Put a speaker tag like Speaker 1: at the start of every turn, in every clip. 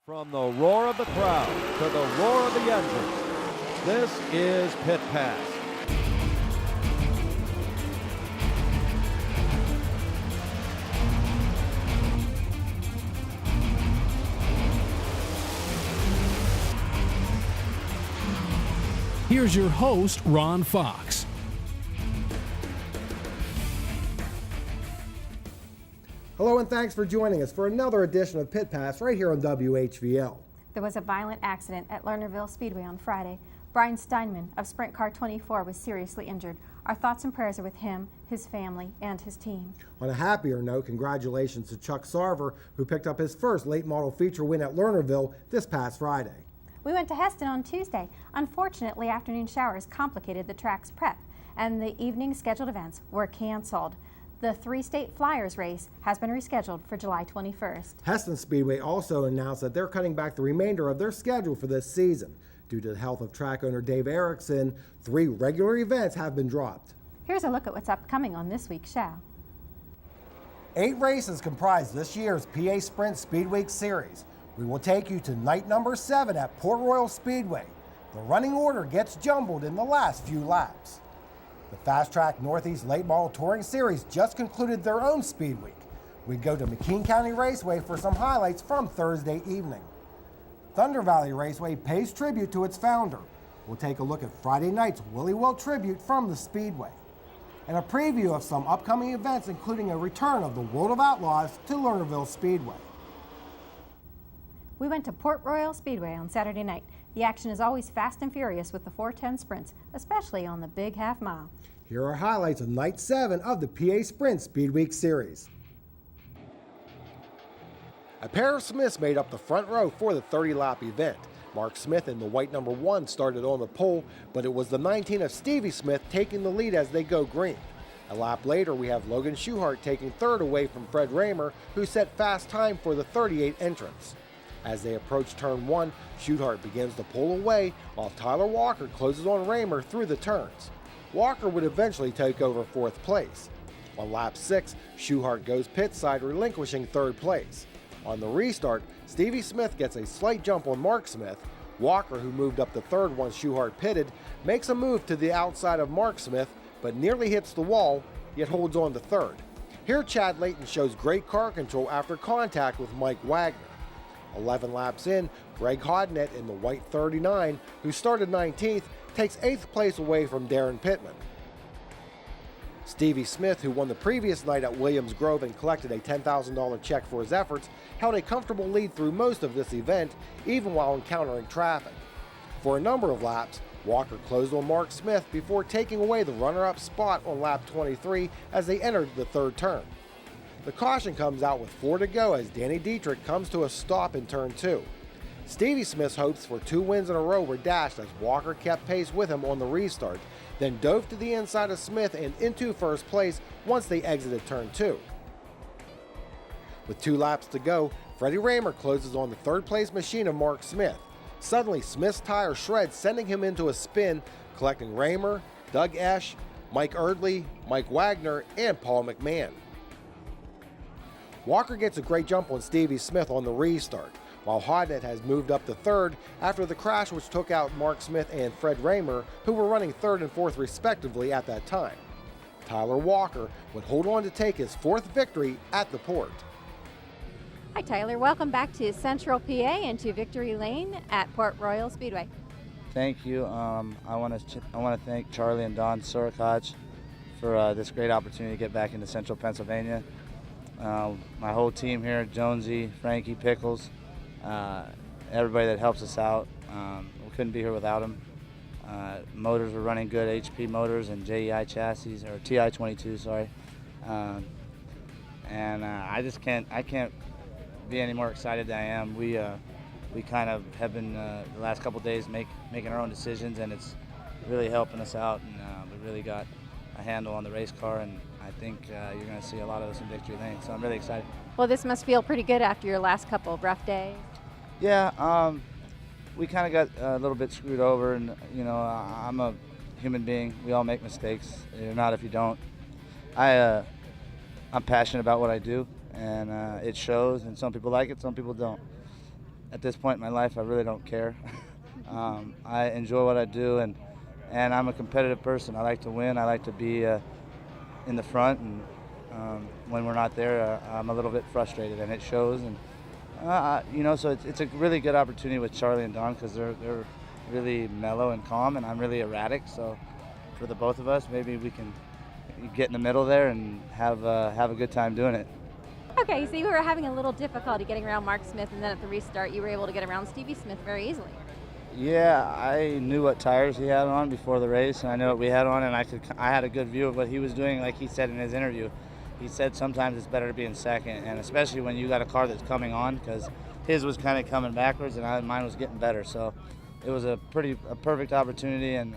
Speaker 1: From the roar of the crowd to the roar of the engines, this is Pit Pass.
Speaker 2: Here's your host, Ron Fox.
Speaker 3: Hello and thanks for joining us for another edition of Pit Pass right here on WHVL.
Speaker 4: There was a violent accident at Lernerville Speedway on Friday. Brian Steinman of Sprint Car 24 was seriously injured. Our thoughts and prayers are with him, his family, and his team.
Speaker 3: On a happier note, congratulations to Chuck Sarver, who picked up his first late model feature win at Lernerville this past Friday.
Speaker 4: We went to Heston on Tuesday. Unfortunately, afternoon showers complicated the track's prep, and the evening scheduled events were canceled. The three-state Flyers race has been rescheduled for July 21st.
Speaker 3: Heston Speedway also announced that they're cutting back the remainder of their schedule for this season. Due to the health of track owner Dave Erickson, 3 regular events have been dropped.
Speaker 4: Here's a look at what's upcoming on this week's show.
Speaker 3: 8 races comprise this year's PA Sprint Speed Week Series. We will take you to night number 7 at Port Royal Speedway. The running order gets jumbled in the last few laps. The Fast Track Northeast Late Model Touring Series just concluded their own Speed Week. We go to McKean County Raceway for some highlights from Thursday evening. Thunder Valley Raceway pays tribute to its founder. We'll take a look at Friday night's Willie Will tribute from the Speedway. And a preview of some upcoming events, including a return of the World of Outlaws to Lernerville Speedway.
Speaker 4: We went to Port Royal Speedway on Saturday night. The action is always fast and furious with the 410 sprints, especially on the big half mile.
Speaker 3: Here are highlights of Night 7 of the PA Sprint Speed Week Series. A pair of Smiths made up the front row for the 30-lap event. Mark Smith in the white number 1 started on the pole, but it was the 19 of Stevie Smith taking the lead as they go green. A lap later, we have Logan Schuhart taking third away from Fred Raymer, who set fast time for the 38 entrance. As they approach turn 1, Schuhart begins to pull away while Tyler Walker closes on Raymer through the turns. Walker would eventually take over 4th place. On lap 6, Schuhart goes pit side, relinquishing 3rd place. On the restart, Stevie Smith gets a slight jump on Mark Smith. Walker, who moved up to 3rd once Schuhart pitted, makes a move to the outside of Mark Smith, but nearly hits the wall, yet holds on to 3rd. Here Chad Layton shows great car control after contact with Mike Wagner. 11 laps in, Greg Hodnett in the white 39, who started 19th, takes 8th place away from Darren Pittman. Stevie Smith, who won the previous night at Williams Grove and collected a $10,000 check for his efforts, held a comfortable lead through most of this event, even while encountering traffic. For a number of laps, Walker closed on Mark Smith before taking away the runner-up spot on lap 23 as they entered the 3rd turn. The caution comes out with 4 to go as Danny Dietrich comes to a stop in turn 2. Stevie Smith's hopes for 2 wins in a row were dashed as Walker kept pace with him on the restart, then dove to the inside of Smith and into 1st place once they exited turn 2. With 2 laps to go, Freddie Raymer closes on the 3rd place machine of Mark Smith. Suddenly, Smith's tire shreds, sending him into a spin, collecting Raymer, Doug Esch, Mike Erdley, Mike Wagner, and Paul McMahon. Walker gets a great jump on Stevie Smith on the restart, while Hodnett has moved up to 3rd after the crash which took out Mark Smith and Fred Raymer, who were running 3rd and 4th respectively at that time. Tyler Walker would hold on to take his 4th victory at the port.
Speaker 4: Hi Tyler, welcome back to Central PA and to Victory Lane at Port Royal Speedway.
Speaker 5: Thank you. I want to thank Charlie and Don Sorokaj for this great opportunity to get back into Central Pennsylvania. My whole team here, Jonesy, Frankie, Pickles, everybody that helps us out. We couldn't be here without them. Motors were running good, HP motors and JEI chassis, or TI-22, sorry. I can't be any more excited than I am. We kind of have been the last couple days making our own decisions, and it's really helping us out, and we really got a handle on the race car, and I think you're going to see a lot of us in Victory Lane, so I'm really excited.
Speaker 4: Well, this must feel pretty good after your last couple of rough days.
Speaker 5: Yeah, we kind of got a little bit screwed over, and I'm a human being. We all make mistakes. You're not if you don't. I'm passionate about what I do, and it shows, and some people like it, some people don't. at this point in my life, I really don't care. I enjoy what I do, and I'm a competitive person. I like to win. I like to be in the front, and when we're not there, I'm a little bit frustrated, and it shows. And so it's a really good opportunity with Charlie and Don, because they're really mellow and calm, and I'm really erratic. So for the both of us, maybe we can get in the middle there and have a good time doing it.
Speaker 6: Okay, so you were having a little difficulty getting around Mark Smith, and then at the restart you were able to get around Stevie Smith very easily.
Speaker 5: Yeah, I knew what tires he had on before the race, and I knew what we had on, and I had a good view of what he was doing. Like he said in his interview, he said sometimes it's better to be in second, and especially when you got a car that's coming on, because his was kind of coming backwards and mine was getting better. So it was a perfect opportunity, and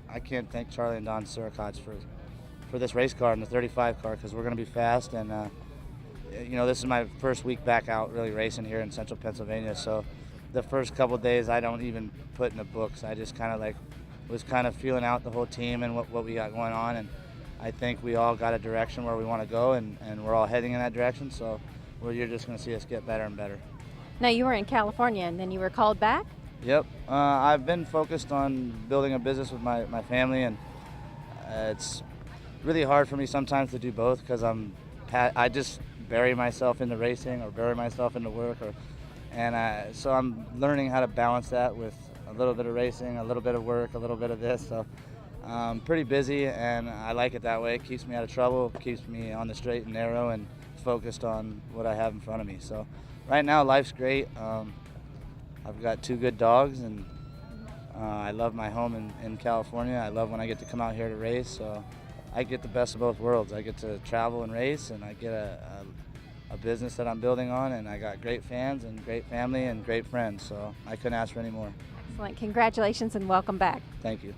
Speaker 5: I can't thank Charlie and Don Surikach for this race car and the 35 car, because we're going to be fast. And this is my first week back out really racing here in central Pennsylvania. So the first couple of days I don't even put in the books. I just kind of was kind of feeling out the whole team and what we got going on. And I think we all got a direction where we want to go, and we're all heading in that direction. So you're just going to see us get better and better.
Speaker 6: Now you were in California and then you were called back?
Speaker 5: Yep. I've been focused on building a business with my family, and it's really hard for me sometimes to do both, because I just bury myself into racing or bury myself into work, so I'm learning how to balance that with a little bit of racing, a little bit of work, a little bit of this. So I'm pretty busy, and I like it that way. It keeps me out of trouble, keeps me on the straight and narrow and focused on what I have in front of me. So right now life's great. I've got 2 good dogs, and I love my home in California. I love when I get to come out here to race. So I get the best of both worlds. I get to travel and race, and I get a business that I'm building on, and I got great fans and great family and great friends. So I couldn't ask for any more.
Speaker 6: Excellent. Congratulations and welcome back.
Speaker 5: Thank you.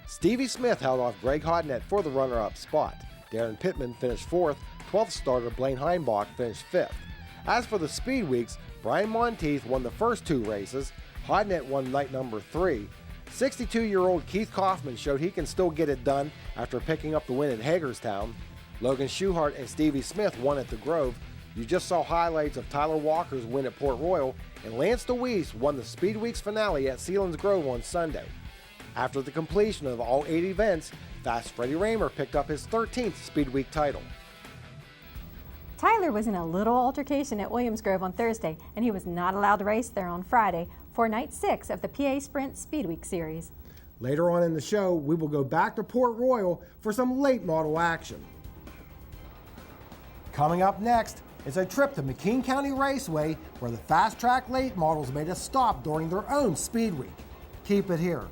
Speaker 3: Stevie Smith held off Greg Hodnett for the runner-up spot. Darren Pittman finished 4th. 12th starter Blaine Heimbach finished 5th. As for the speed weeks, Brian Monteith won the first 2 races. Hodnett won night number 3. 62-year-old Keith Kaufman showed he can still get it done after picking up the win at Hagerstown. Logan Schuchart and Stevie Smith won at the Grove. You just saw highlights of Tyler Walker's win at Port Royal, and Lance DeWeese won the Speed Weeks finale at Sealands Grove on Sunday. After the completion of all 8 events, Fast Freddie Raymer picked up his 13th Speed Week title.
Speaker 4: Tyler was in a little altercation at Williams Grove on Thursday, and he was not allowed to race there on Friday for night 6 of the PA Sprint Speed Week series.
Speaker 3: Later on in the show, we will go back to Port Royal for some late model action. Coming up next is a trip to McKean County Raceway, where the Fast Track late models made a stop during their own Speed Week. Keep it here.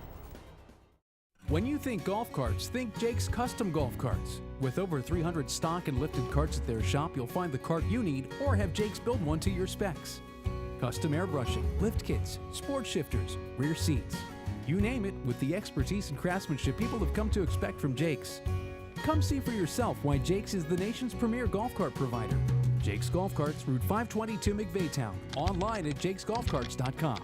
Speaker 2: When you think golf carts, think Jake's Custom Golf Carts. With over 300 stock and lifted carts at their shop, you'll find the cart you need or have Jake's build one to your specs. Custom airbrushing, lift kits, sport shifters, rear seats. You name it, with the expertise and craftsmanship people have come to expect from Jake's. Come see for yourself why Jake's is the nation's premier golf cart provider. Jake's Golf Carts, Route 522 McVaytown. Online at jakesgolfcarts.com.